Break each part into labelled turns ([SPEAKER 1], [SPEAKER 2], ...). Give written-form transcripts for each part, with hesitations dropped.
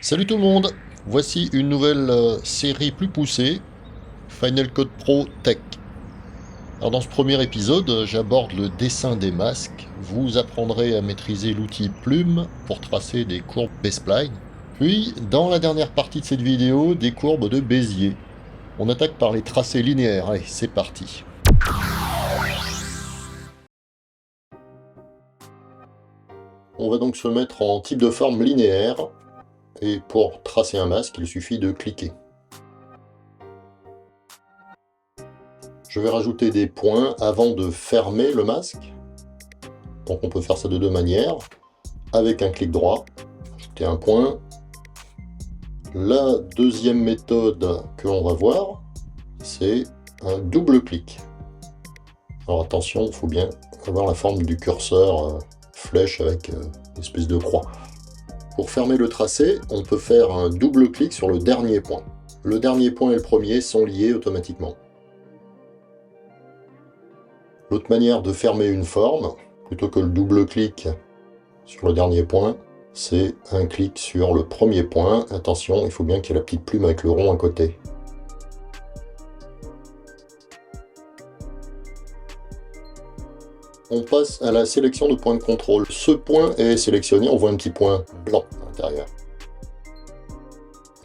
[SPEAKER 1] Salut tout le monde, voici une nouvelle série plus poussée, Final Cut Pro Tech. Alors dans ce premier épisode, j'aborde le dessin des masques, vous apprendrez à maîtriser l'outil Plume pour tracer des courbes B-spline, puis dans la dernière partie de cette vidéo, des courbes de Bézier. On attaque par les tracés linéaires, allez c'est parti. On va donc se mettre en type de forme linéaire. Et pour tracer un masque, il suffit de cliquer. Je vais rajouter des points avant de fermer le masque. Donc on peut faire ça de deux manières. Avec un clic droit, ajouter un point. La deuxième méthode que l'on va voir, c'est un double clic. Alors attention, il faut bien avoir la forme du curseur flèche avec une espèce de croix. Pour fermer le tracé, on peut faire un double clic sur le dernier point. Le dernier point et le premier sont liés automatiquement. L'autre manière de fermer une forme, plutôt que le double clic sur le dernier point, c'est un clic sur le premier point. Attention, il faut bien qu'il y ait la petite plume avec le rond à côté. On passe à la sélection de points de contrôle. Ce point est sélectionné, on voit un petit point blanc à l'intérieur.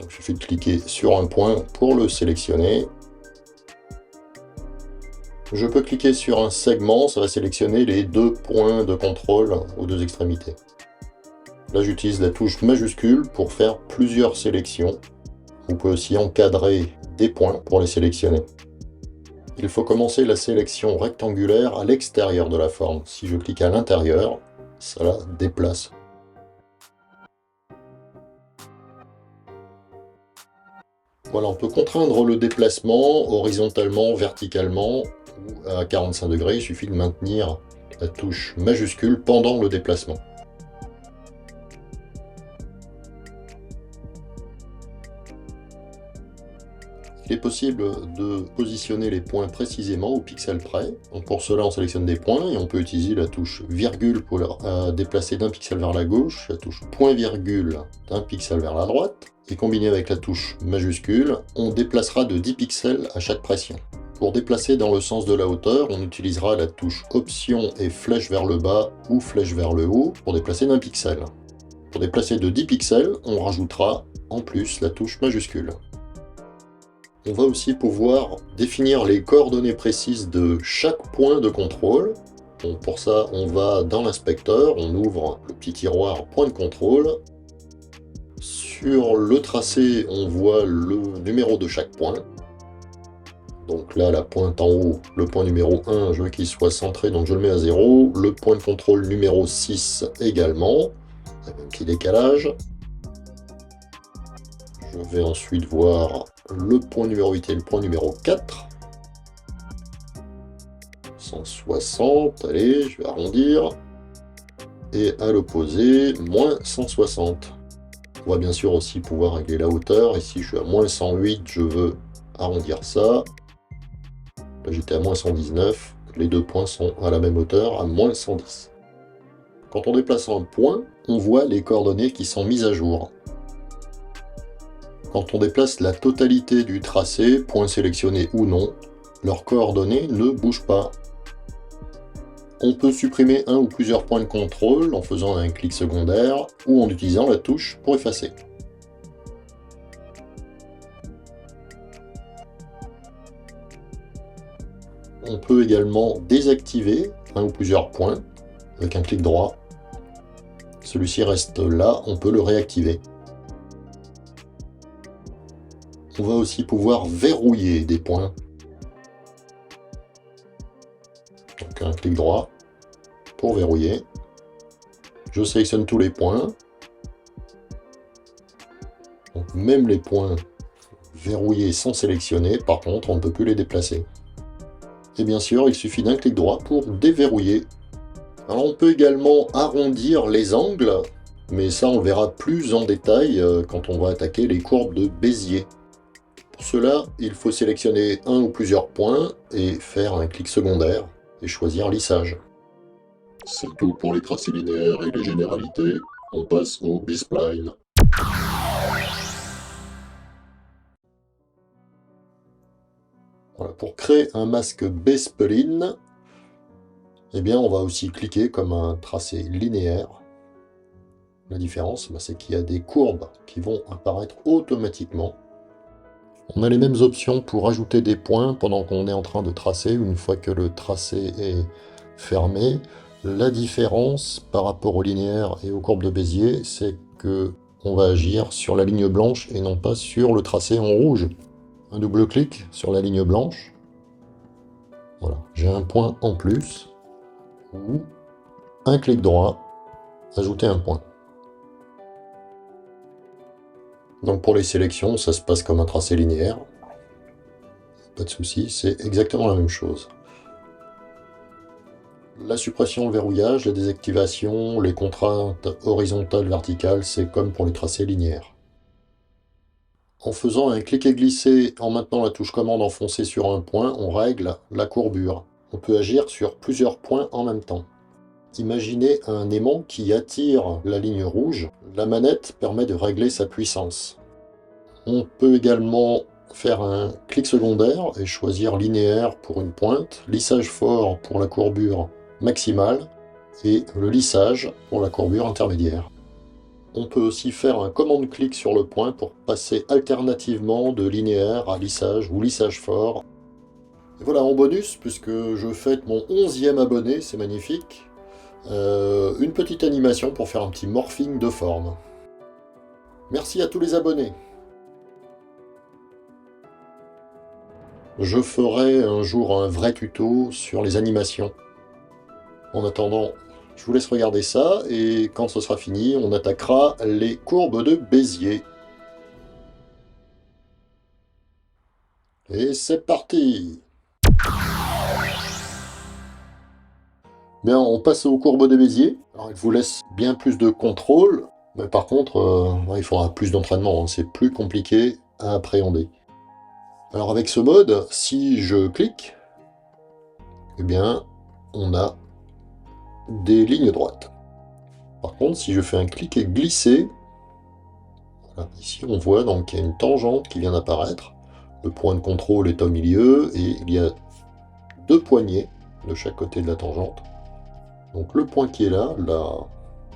[SPEAKER 1] Il suffit de cliquer sur un point pour le sélectionner. Je peux cliquer sur un segment, ça va sélectionner les deux points de contrôle aux deux extrémités. Là j'utilise la touche majuscule pour faire plusieurs sélections. Vous pouvez aussi encadrer des points pour les sélectionner. Il faut commencer la sélection rectangulaire à l'extérieur de la forme. Si je clique à l'intérieur, ça la déplace. Voilà, on peut contraindre le déplacement horizontalement, verticalement ou à 45 degrés. Il suffit de maintenir la touche majuscule pendant le déplacement. Il est possible de positionner les points précisément au pixel près. Donc pour cela, on sélectionne des points et on peut utiliser la touche virgule pour déplacer d'un pixel vers la gauche, la touche point virgule d'un pixel vers la droite. Et combiné avec la touche majuscule, on déplacera de 10 pixels à chaque pression. Pour déplacer dans le sens de la hauteur, on utilisera la touche option et flèche vers le bas ou flèche vers le haut pour déplacer d'un pixel. Pour déplacer de 10 pixels, on rajoutera en plus la touche majuscule. On va aussi pouvoir définir les coordonnées précises de chaque point de contrôle. Donc pour ça, on va dans l'inspecteur, on ouvre le petit tiroir point de contrôle. Sur le tracé, on voit le numéro de chaque point. Donc là, la pointe en haut, le point numéro 1, je veux qu'il soit centré, donc je le mets à 0. Le point de contrôle numéro 6 également, avec un petit décalage. Je vais ensuite voir le point numéro 8 et le point numéro 4. 160, allez, je vais arrondir. Et à l'opposé, moins 160. On va bien sûr aussi pouvoir régler la hauteur. Ici, je suis à moins 108, je veux arrondir ça. Là, j'étais à moins 119. Les deux points sont à la même hauteur, à moins 110. Quand on déplace un point, on voit les coordonnées qui sont mises à jour. Quand on déplace la totalité du tracé, point sélectionné ou non, leurs coordonnées ne bougent pas. On peut supprimer un ou plusieurs points de contrôle en faisant un clic secondaire ou en utilisant la touche pour effacer. On peut également désactiver un ou plusieurs points avec un clic droit. Celui-ci reste là, on peut le réactiver. On va aussi pouvoir verrouiller des points. Donc un clic droit pour verrouiller. Je sélectionne tous les points. Donc même les points verrouillés sont sélectionnés, par contre on ne peut plus les déplacer. Et bien sûr, il suffit d'un clic droit pour déverrouiller. Alors on peut également arrondir les angles, mais ça on le verra plus en détail quand on va attaquer les courbes de Bézier. Pour cela, il faut sélectionner un ou plusieurs points et faire un clic secondaire et choisir lissage. C'est tout pour les tracés linéaires et les généralités. On passe au B-spline. Voilà, pour créer un masque B-spline, eh bien, on va aussi cliquer comme un tracé linéaire. La différence, c'est qu'il y a des courbes qui vont apparaître automatiquement. On a les mêmes options pour ajouter des points pendant qu'on est en train de tracer, une fois que le tracé est fermé. La différence par rapport au linéaire et aux courbes de Bézier, c'est que on va agir sur la ligne blanche et non pas sur le tracé en rouge. Un double clic sur la ligne blanche. Voilà, j'ai un point en plus. Ou un clic droit, ajouter un point. Donc pour les sélections, ça se passe comme un tracé linéaire. Pas de souci, c'est exactement la même chose. La suppression, le verrouillage, la désactivation, les contraintes horizontales, verticales, c'est comme pour les tracés linéaires. En faisant un clic et glisser en maintenant la touche commande enfoncée sur un point, on règle la courbure. On peut agir sur plusieurs points en même temps. Imaginez un aimant qui attire la ligne rouge. La manette permet de régler sa puissance. On peut également faire un clic secondaire et choisir linéaire pour une pointe, lissage fort pour la courbure maximale et le lissage pour la courbure intermédiaire. On peut aussi faire un commande-clic sur le point pour passer alternativement de linéaire à lissage ou lissage fort. Et voilà, en bonus, puisque je fête mon 11e abonné, c'est magnifique, une petite animation pour faire un petit morphing de forme. Merci à tous les abonnés. Je ferai un jour un vrai tuto sur les animations. En attendant, je vous laisse regarder ça, et quand ce sera fini, on attaquera les courbes de Bézier. Et c'est parti! Bien, on passe aux courbes de Bézier. Alors, il vous laisse bien plus de contrôle, mais par contre, il faudra plus d'entraînement, hein. C'est plus compliqué à appréhender. Alors avec ce mode, si je clique, eh bien, on a des lignes droites. Par contre, si je fais un clic et glisser, voilà, ici on voit donc qu'il y a une tangente qui vient d'apparaître. Le point de contrôle est au milieu et il y a deux poignées de chaque côté de la tangente. Donc le point qui est là,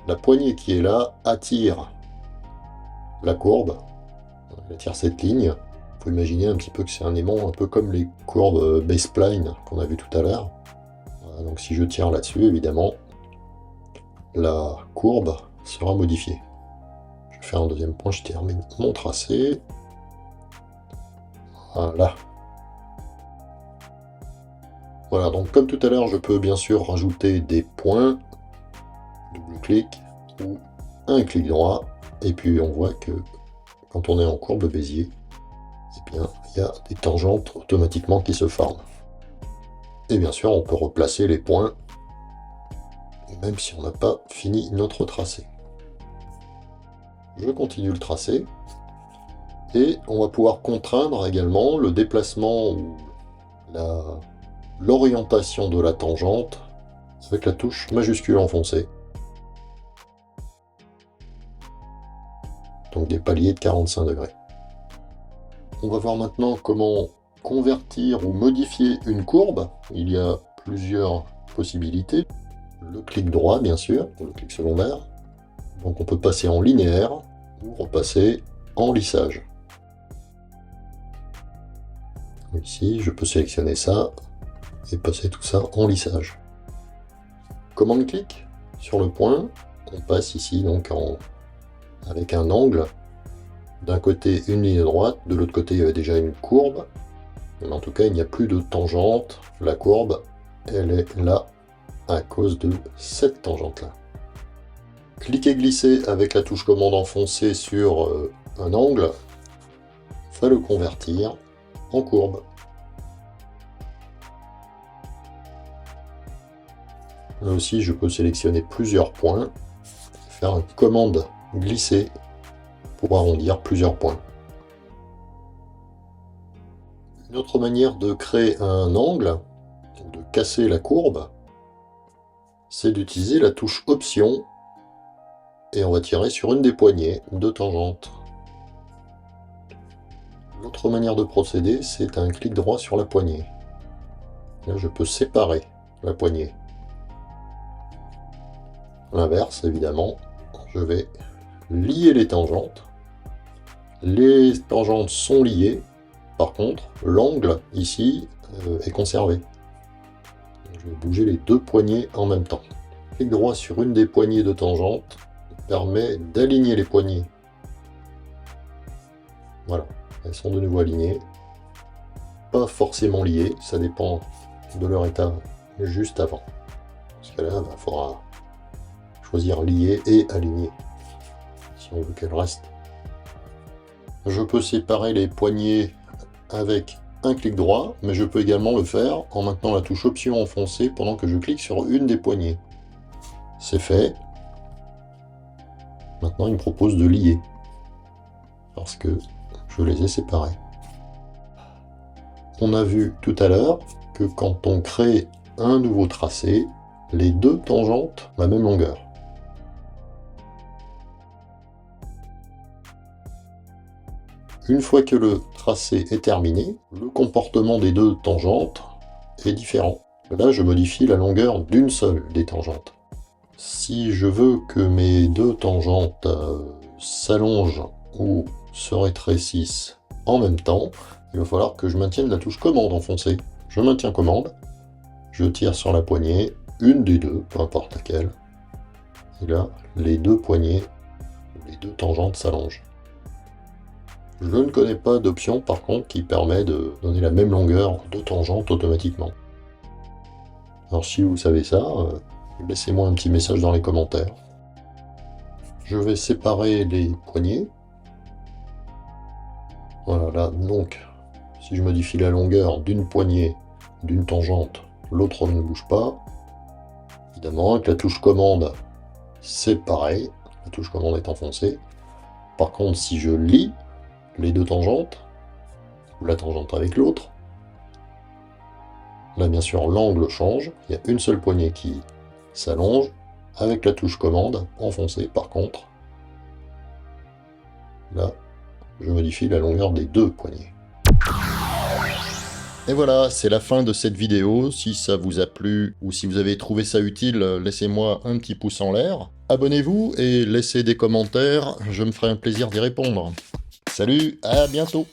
[SPEAKER 1] la poignée qui est là, attire la courbe, elle attire cette ligne. Il faut imaginer un petit peu que c'est un aimant un peu comme les courbes B-spline qu'on a vu tout à l'heure. Voilà, donc si je tire là-dessus, évidemment, la courbe sera modifiée. Je vais faire un deuxième point, je termine mon tracé. Voilà. Voilà, donc comme tout à l'heure, je peux bien sûr rajouter des points, double-clic ou un clic droit, et puis on voit que quand on est en courbe Bézier, eh bien, il y a des tangentes automatiquement qui se forment. Et bien sûr, on peut replacer les points, même si on n'a pas fini notre tracé. Je continue le tracé, et on va pouvoir contraindre également le déplacement ou l'orientation de la tangente avec la touche majuscule enfoncée. Donc des paliers de 45 degrés. On va voir maintenant comment convertir ou modifier une courbe. Il y a plusieurs possibilités. Le clic droit, bien sûr, ou le clic secondaire. Donc on peut passer en linéaire ou repasser en lissage. Ici, je peux sélectionner ça et passer tout ça en lissage. Commande-clic sur le point. On passe ici donc avec un angle. D'un côté une ligne droite, de l'autre côté il y avait déjà une courbe. Mais en tout cas il n'y a plus de tangente. La courbe elle est là à cause de cette tangente là. Cliquez glisser avec la touche commande enfoncée sur un angle va le convertir en courbe. Là aussi je peux sélectionner plusieurs points, faire une commande glisser pour arrondir plusieurs points. Une autre manière de créer un angle, de casser la courbe, c'est d'utiliser la touche option et on va tirer sur une des poignées de tangente. L'autre manière de procéder, c'est un clic droit sur la poignée. Là, je peux séparer la poignée. L'inverse, évidemment, je vais lier les tangentes. Les tangentes sont liées. Par contre, l'angle, ici, est conservé. Je vais bouger les deux poignées en même temps. Clic droit sur une des poignées de tangente permet d'aligner les poignées. Voilà, elles sont de nouveau alignées. Pas forcément liées, ça dépend de leur état juste avant. Dans ce cas-là, il faudra choisir lier et aligner, si on veut qu'elles restent. Je peux séparer les poignées avec un clic droit, mais je peux également le faire en maintenant la touche Option enfoncée pendant que je clique sur une des poignées. C'est fait. Maintenant, il me propose de lier, parce que je les ai séparés. On a vu tout à l'heure que quand on crée un nouveau tracé, les deux tangentes ont la même longueur. Une fois que le tracé est terminé, le comportement des deux tangentes est différent. Là, je modifie la longueur d'une seule des tangentes. Si je veux que mes deux tangentes s'allongent ou se rétrécissent en même temps, il va falloir que je maintienne la touche commande enfoncée. Je maintiens commande, je tire sur la poignée, une des deux, peu importe laquelle, et là, les deux poignées, les deux tangentes s'allongent. Je ne connais pas d'option par contre qui permet de donner la même longueur de tangente automatiquement. Alors si vous savez ça, laissez-moi un petit message dans les commentaires. Je vais séparer les poignées. Voilà, là, donc, si je modifie la longueur d'une poignée, d'une tangente, l'autre ne bouge pas. Évidemment, avec la touche commande, c'est pareil. La touche commande est enfoncée. Par contre, si je lie les deux tangentes, ou la tangente avec l'autre, là, bien sûr, l'angle change. Il y a une seule poignée qui s'allonge. Avec la touche commande enfoncée, par contre, là, je modifie la longueur des deux poignées. Et voilà, c'est la fin de cette vidéo. Si ça vous a plu ou si vous avez trouvé ça utile, laissez-moi un petit pouce en l'air. Abonnez-vous et laissez des commentaires, je me ferai un plaisir d'y répondre. Salut, à bientôt!